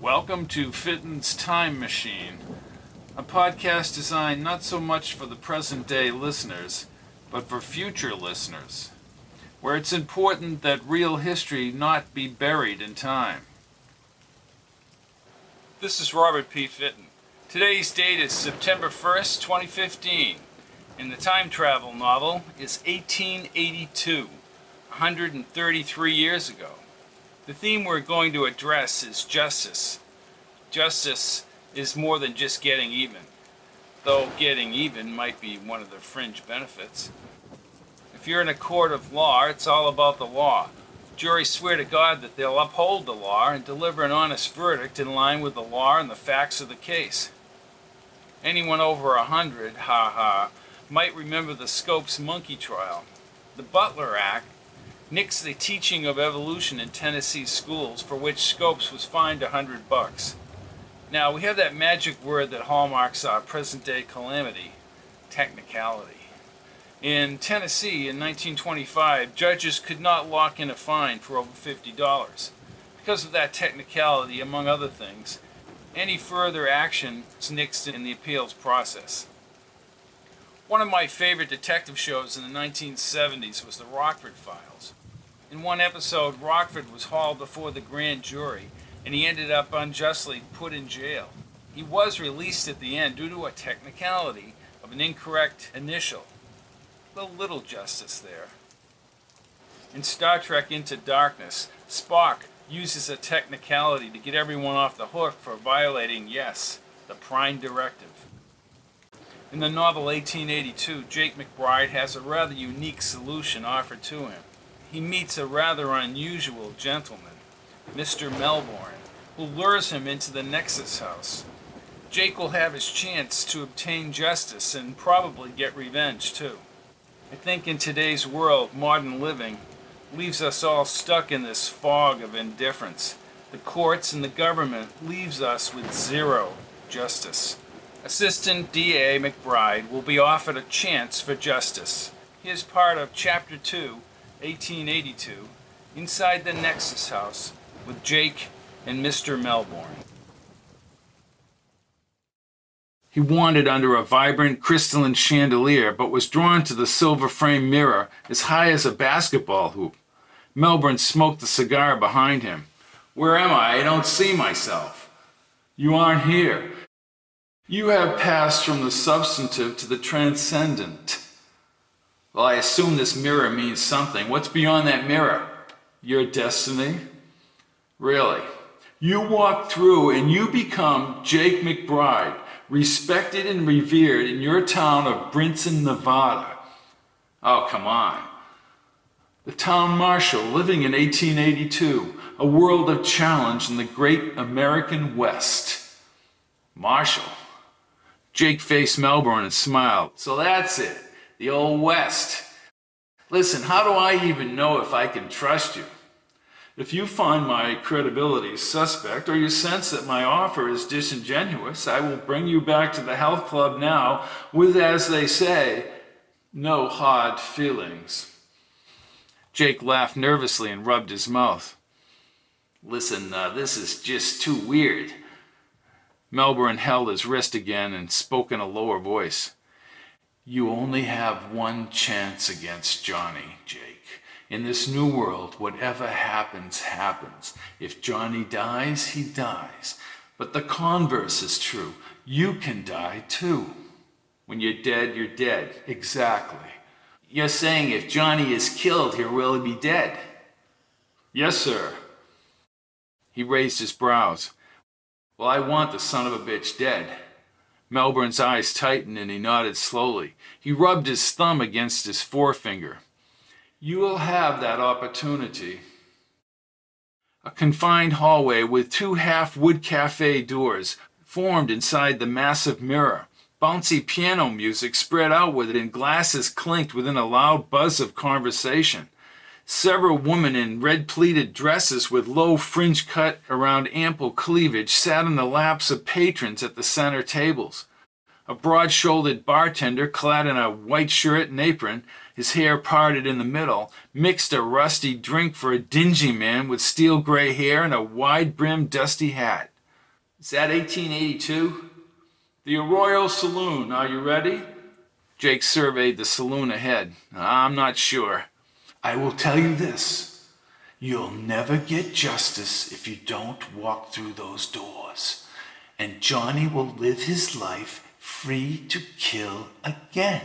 Welcome to Fitton's Time Machine, a podcast designed not so much for the present-day listeners, but for future listeners, where it's important that real history not be buried in time. This is Robert P. Fitton. Today's date is September 1st, 2015, and the time travel novel is 1882, 133 years ago. The theme we're going to address is justice. Justice is more than just getting even, though getting even might be one of the fringe benefits. If you're in a court of law, it's all about the law. Juries swear to God that they'll uphold the law and deliver an honest verdict in line with the law and the facts of the case. Anyone over 100, might remember the Scopes monkey trial. The Butler Act nixed the teaching of evolution in Tennessee schools, for which Scopes was fined $100. Now, we have that magic word that hallmarks our present-day calamity: technicality. In Tennessee, in 1925, judges could not lock in a fine for over $50. Because of that technicality, among other things, any further action is nixed in the appeals process. One of my favorite detective shows in the 1970s was the Rockford Files. In one episode, Rockford was hauled before the grand jury, and he ended up unjustly put in jail. He was released at the end due to a technicality of an incorrect initial. A little justice there. In Star Trek Into Darkness, Spock uses a technicality to get everyone off the hook for violating, yes, the Prime Directive. In the novel 1882, Jake McBride has a rather unique solution offered to him. He meets a rather unusual gentleman, Mr. Melbourne, who lures him into the Nexus house. Jake will have his chance to obtain justice and probably get revenge too. I think in today's world, modern living leaves us all stuck in this fog of indifference. The courts and the government leaves us with zero justice. Assistant DA McBride will be offered a chance for justice. He is part of Chapter 2, 1882, inside the Nexus House with Jake and Mr. Melbourne. He wandered under a vibrant crystalline chandelier, but was drawn to the silver frame mirror as high as a basketball hoop. Melbourne smoked the cigar behind him. "Where am I? I don't see myself." "You aren't here. You have passed from the substantive to the transcendent." "Well, I assume this mirror means something. What's beyond that mirror?" "Your destiny." "Really? You walk through and you become Jake McBride, respected and revered in your town of Brinson, Nevada." "Oh, come on." "The town Marshal, living in 1882, a world of challenge in the great American West." "Marshal?" Jake faced Melbourne and smiled. "So that's it, the old West. Listen, how do I even know if I can trust you? If you find my credibility suspect, or you sense that my offer is disingenuous, I will bring you back to the health club now with, as they say, no hard feelings." Jake laughed nervously and rubbed his mouth. "Listen, this is just too weird." Melbourne held his wrist again and spoke in a lower voice. "You only have one chance against Johnny, Jake. In this new world, whatever happens, happens. If Johnny dies, he dies. But the converse is true. You can die too. When you're dead, you're dead." "Exactly." "You're saying if Johnny is killed, he'll really be dead?" "Yes, sir." He raised his brows. "Well, I want the son of a bitch dead." Melbourne's eyes tightened and he nodded slowly. He rubbed his thumb against his forefinger. "You will have that opportunity." A confined hallway with two half-wood cafe doors formed inside the massive mirror. Bouncy piano music spread out with it and glasses clinked within a loud buzz of conversation. Several women in red pleated dresses with low fringe cut around ample cleavage sat on the laps of patrons at the center tables. A broad-shouldered bartender, clad in a white shirt and apron, his hair parted in the middle, mixed a rusty drink for a dingy man with steel gray hair and a wide-brimmed dusty hat. Is that 1882? The Arroyo Saloon, are you ready? Jake surveyed the saloon ahead. I'm not sure. I will tell you this. You'll never get justice if you don't walk through those doors. And Johnny will live his life free to kill again.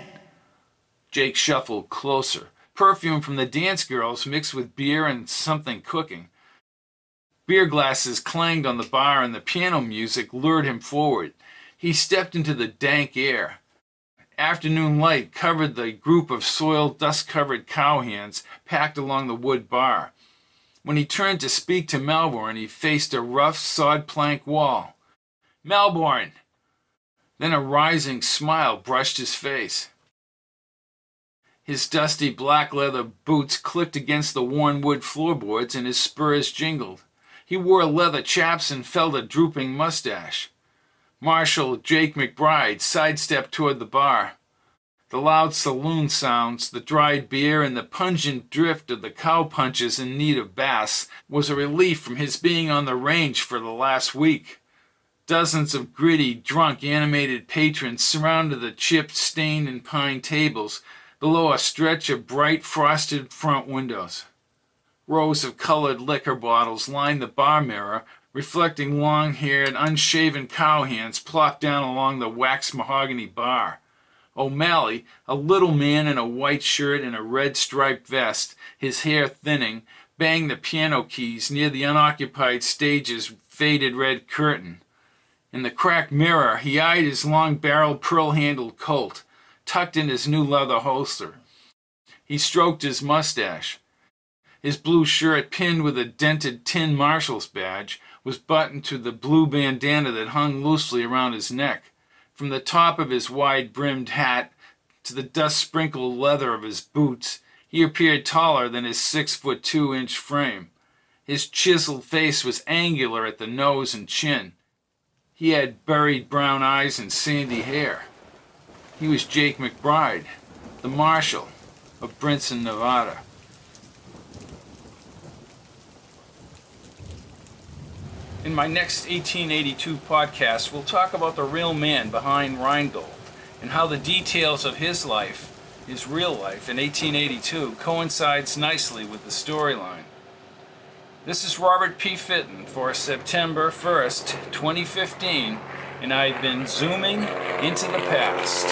Jake shuffled closer. Perfume from the dance girls mixed with beer and something cooking. Beer glasses clanged on the bar and the piano music lured him forward. He stepped into the dank air. Afternoon light covered the group of soiled, dust-covered cowhands packed along the wood bar. When he turned to speak to Melbourne, he faced a rough, sod-plank wall. "Melbourne!" Then a rising smile brushed his face. His dusty black leather boots clicked against the worn wood floorboards and his spurs jingled. He wore leather chaps and felt a drooping mustache. Marshal Jake McBride sidestepped toward the bar. The loud saloon sounds, the dried beer, and the pungent drift of the cowpunchers in need of baths was a relief from his being on the range for the last week. Dozens of gritty, drunk, animated patrons surrounded the chipped, stained, and pine tables below a stretch of bright, frosted front windows. Rows of colored liquor bottles lined the bar mirror, reflecting long-haired, unshaven cowhands plopped down along the waxed mahogany bar. O'Malley, a little man in a white shirt and a red striped vest, his hair thinning, banged the piano keys near the unoccupied stage's faded red curtain. In the cracked mirror, he eyed his long-barreled, pearl-handled Colt, tucked in his new leather holster. He stroked his mustache. His blue shirt, pinned with a dented tin Marshal's badge, was buttoned to the blue bandana that hung loosely around his neck. From the top of his wide-brimmed hat to the dust-sprinkled leather of his boots, he appeared taller than his 6'2" frame. His chiseled face was angular at the nose and chin. He had buried brown eyes and sandy hair. He was Jake McBride, the Marshal of Brinson, Nevada. In my next 1882 podcast, we'll talk about the real man behind Rheingold and how the details of his life, his real life in 1882, coincides nicely with the storyline. This is Robert P. Fitton for September 1st, 2015, and I've been zooming into the past.